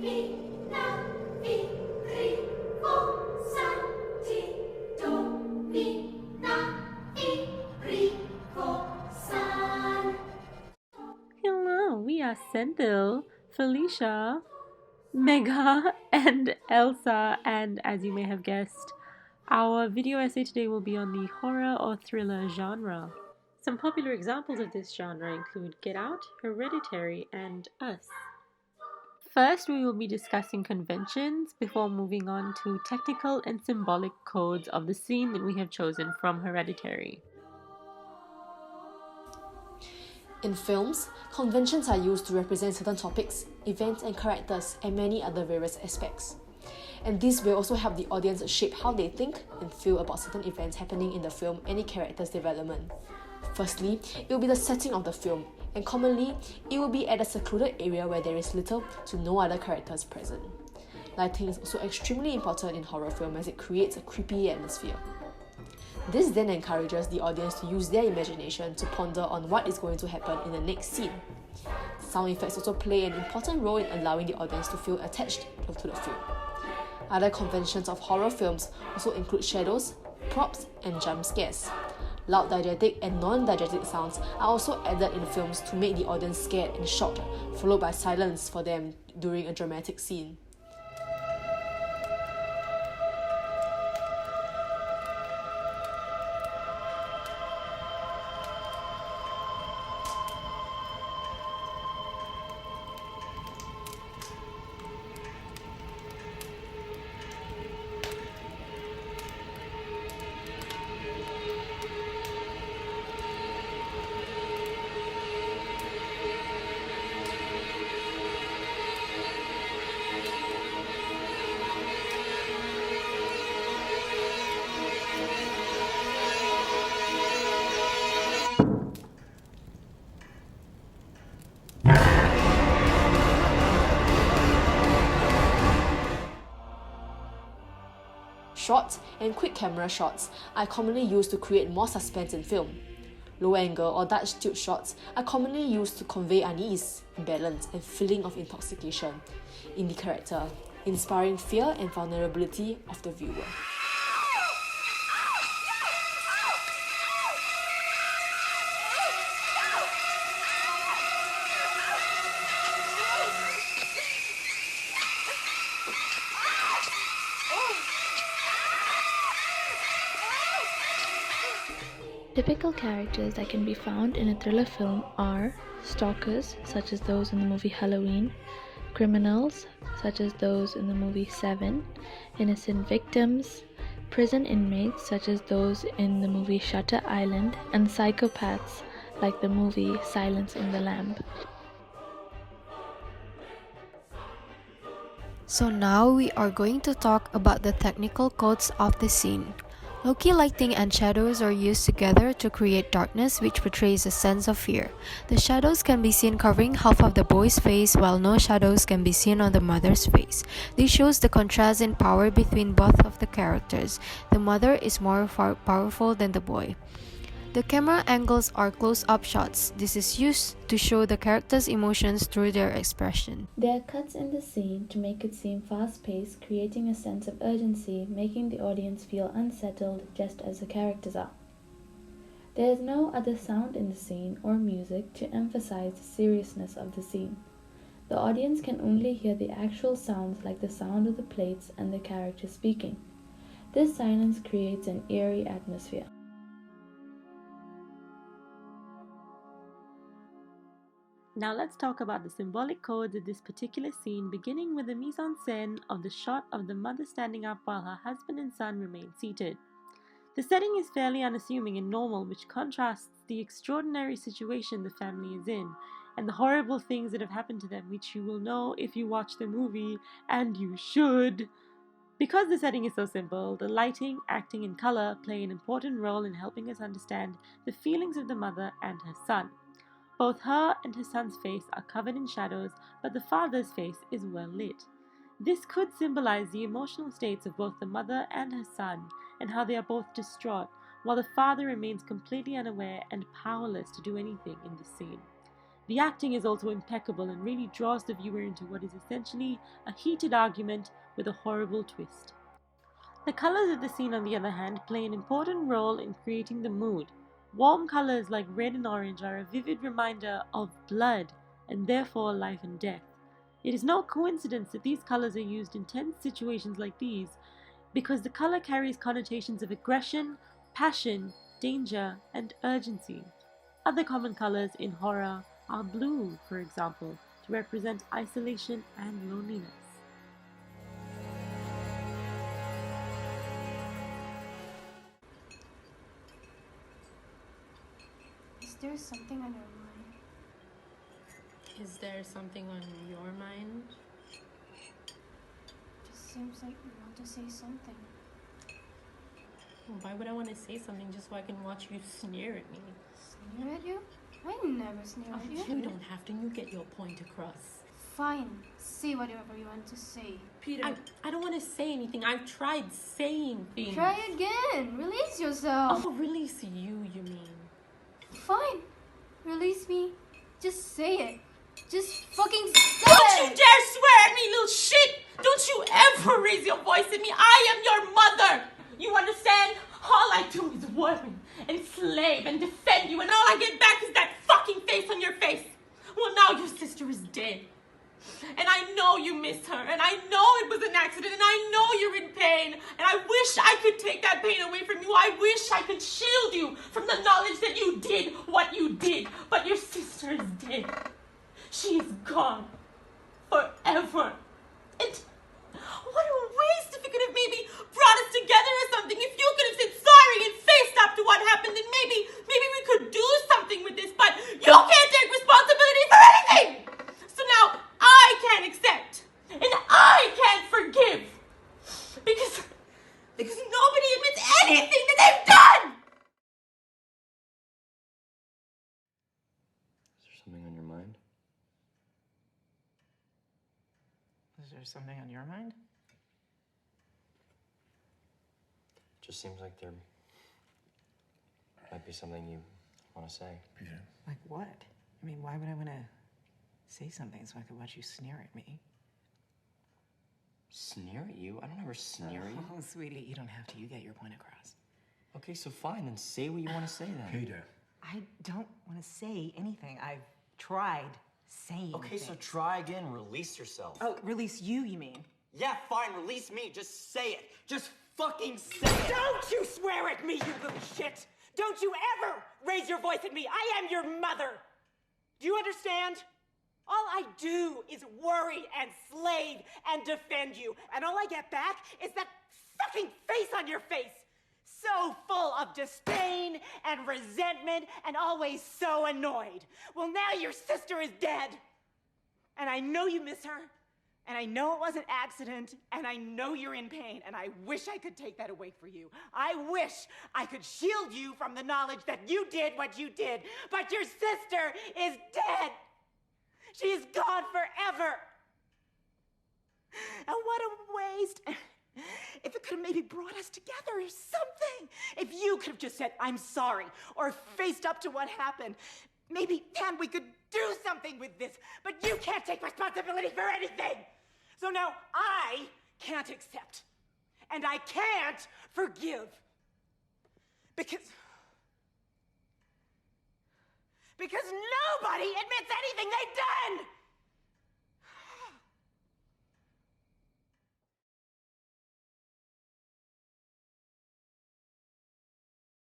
Hello, we are Senthil, Felicia, Mega, and Elsa, and as you may have guessed, our video essay today will be on the horror or thriller genre. Some popular examples of this genre include Get Out, Hereditary, and Us. First, we will be discussing conventions before moving on to technical and symbolic codes of the scene that we have chosen from Hereditary. In films, conventions are used to represent certain topics, events, and characters, and many other various aspects. And this will also help the audience shape how they think and feel about certain events happening in the film and the character's development. Firstly, it will be the setting of the film, and commonly, it will be at a secluded area where there is little to no other characters present. Lighting is also extremely important in horror film as it creates a creepy atmosphere. This then encourages the audience to use their imagination to ponder on what is going to happen in the next scene. Sound effects also play an important role in allowing the audience to feel attached to the film. Other conventions of horror films also include shadows, props, and jump scares. Loud diegetic and non-diegetic sounds are also added in films to make the audience scared and shocked, followed by silence for them during a dramatic scene. Short and quick camera shots are commonly used to create more suspense in film. Low angle or Dutch tilt shots are commonly used to convey unease, imbalance, and feeling of intoxication in the character, inspiring fear and vulnerability of the viewer. Typical characters that can be found in a thriller film are stalkers, such as those in the movie Halloween, criminals, such as those in the movie Seven, innocent victims, prison inmates, such as those in the movie Shutter Island, and psychopaths, like the movie Silence in the Lamb. So now we are going to talk about the technical codes of the scene. Low-key lighting and shadows are used together to create darkness, which portrays a sense of fear. The shadows can be seen covering half of the boy's face, while no shadows can be seen on the mother's face. This shows the contrast in power between both of the characters. The mother is more powerful than the boy. The camera angles are close-up shots. This is used to show the characters' emotions through their expression. There are cuts in the scene to make it seem fast-paced, creating a sense of urgency, making the audience feel unsettled just as the characters are. There is no other sound in the scene or music to emphasize the seriousness of the scene. The audience can only hear the actual sounds like the sound of the plates and the character speaking. This silence creates an eerie atmosphere. Now let's talk about the symbolic codes of this particular scene, beginning with the mise-en-scène of the shot of the mother standing up while her husband and son remain seated. The setting is fairly unassuming and normal, which contrasts the extraordinary situation the family is in, and the horrible things that have happened to them, which you will know if you watch the movie, and you should. Because the setting is so simple, the lighting, acting, and color play an important role in helping us understand the feelings of the mother and her son. Both her and her son's face are covered in shadows, but the father's face is well lit. This could symbolize the emotional states of both the mother and her son, and how they are both distraught, while the father remains completely unaware and powerless to do anything in this scene. The acting is also impeccable and really draws the viewer into what is essentially a heated argument with a horrible twist. The colors of the scene, on the other hand, play an important role in creating the mood. Warm colors like red and orange are a vivid reminder of blood and therefore life and death. It is no coincidence that these colors are used in tense situations like these, because the color carries connotations of aggression, passion, danger, and urgency. Other common colors in horror are blue, for example, to represent isolation and loneliness. Is there something on your mind? Is there something on your mind? Just seems like you want to say something. Why would I want to say something just so I can watch you sneer at me? Sneer at you? I never sneer at you. You don't have to. You get your point across. Fine. Say whatever you want to say. Peter, I don't want to say anything. I've tried saying things. Try again. Release yourself. Oh, release you mean? Fine. Release me. Just say it. Just fucking say Don't it! you dare swear at me, little shit! Don't you ever raise your voice at me. I am your mother. You understand? All I do is worry and slave and defend you, and all I get back is that fucking face on your face. Well, now your sister is dead. And I know you miss her, and I know it was an accident, and I know you're in pain, and I wish I could take that pain away from you. I wish I could shield you from the knowledge that you did what you did, but your sister is dead. She is gone forever. And what a waste if you could have maybe brought us together or something. If you could have said sorry and faced up to what happened, then maybe we could do something with this, but you can't take responsibility for anything. So now I can't accept and I can't forgive because nobody admits anything that they've done. Is there something on your mind? Is there something on your mind? Just seems like there might be something you want to say. Peter. Like what? I mean, why would I want to say something so I could watch you sneer at me? Sneer at you? I don't ever sneer at you. Oh, sweetie, you don't have to. You get your point across. Okay, so fine, then say what you want to say then. Peter. I don't want to say anything. I've tried saying Okay, so things. try again. Release yourself. Oh, release you mean? Yeah, fine, release me. Just say it. Just fucking say it. Don't you swear at me, you little shit! Don't you ever raise your voice at me! I am your mother! Do you understand? All I do is worry and slave and defend you, and all I get back is that fucking face on your face! So full of disdain and resentment and always so annoyed. Well, now your sister is dead. And I know you miss her. And I know it was an accident, and I know you're in pain, and I wish I could take that away for you. I wish I could shield you from the knowledge that you did what you did, but your sister is dead. She is gone forever. And what a waste. If it could have maybe brought us together or something. If you could have just said, I'm sorry, or faced up to what happened. Maybe then we could do something with this, but you can't take responsibility for anything. So now I can't accept, and I can't forgive. Because nobody admits anything they've done.